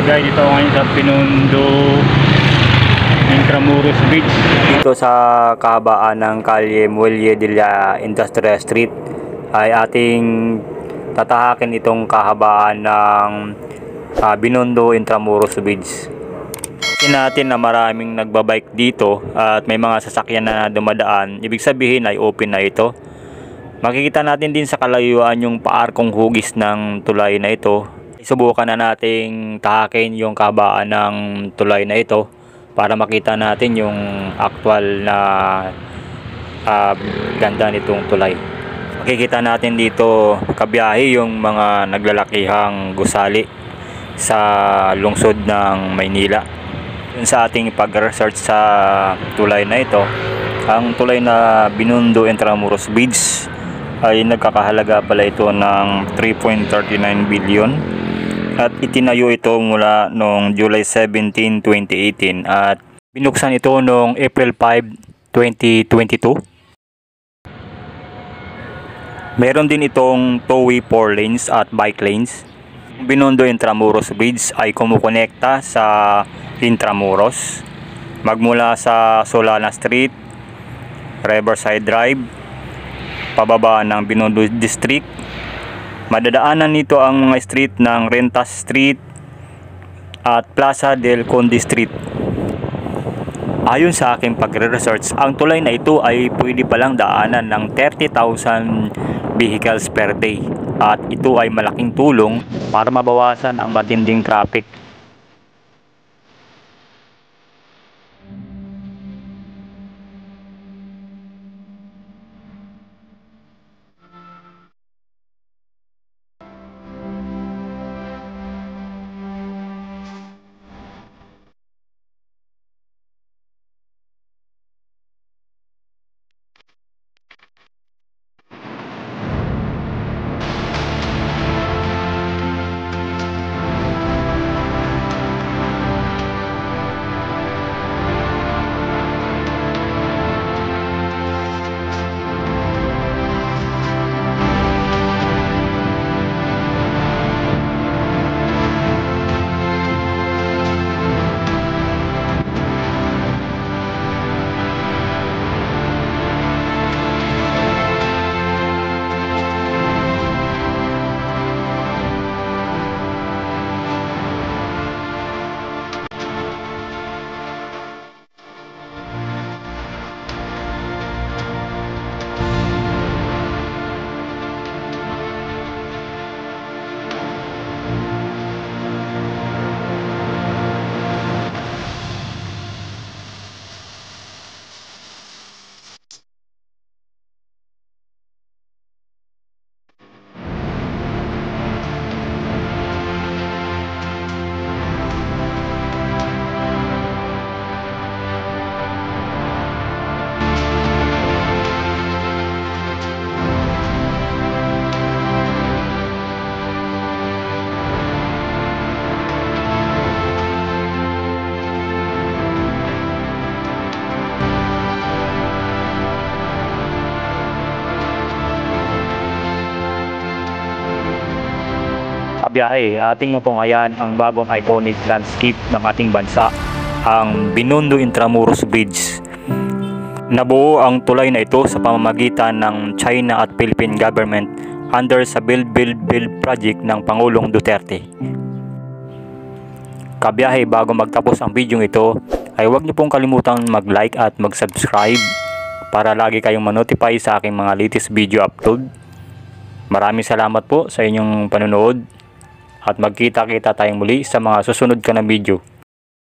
Guys, dito ako ngayon sa Binondo Intramuros Beach. Dito sa kahabaan ng Calle Muelle de la Industria Street ay ating tatahakin itong kahabaan ng Binondo Intramuros Beach. Kasi natin na maraming nagbabike dito at may mga sasakyan na dumadaan, ibig sabihin ay open na ito. Makikita natin din sa kalayuan yung paarkong hugis ng tulay na ito. Subukan na nating tahakin yung kahabaan ng tulay na ito para makita natin yung actual na ganda nitong tulay. Makikita natin dito kabiyahe yung mga naglalakihang gusali sa lungsod ng Maynila. Sa ating pag-research sa tulay na ito, ang tulay na Binondo Intramuros Beach ay nagkakahalaga pala ito ng 3.39 billion at itinayo ito mula noong July 17, 2018 at binuksan ito noong April 5, 2022. Meron din itong two-way 4 lanes at bike lanes. Binondo Intramuros Bridge ay kumukonekta sa Intramuros magmula sa Solana Street, Riverside Drive, pababa ng Binondo District. Madadaanan nito ang mga street ng Rentas Street at Plaza del Conde Street. Ayon sa aking pagre-research, ang tulay na ito ay pwede palang daanan ng 30,000 vehicles per day at ito ay malaking tulong para mabawasan ang matinding traffic. Kabiyahe, ating mapungayan ang bagong iconic landscape ng ating bansa, ang Binondo Intramuros Bridge. Nabuo ang tulay na ito sa pamamagitan ng China at Philippine government under sa Build project ng Pangulong Duterte. Kabiyahe, bago magtapos ang video ito, ay huwag niyo pong kalimutang mag-like at mag-subscribe para lagi kayong ma-notify sa aking mga latest video upload. Maraming salamat po sa inyong panonood. At magkita-kita tayong muli sa mga susunod ko na video.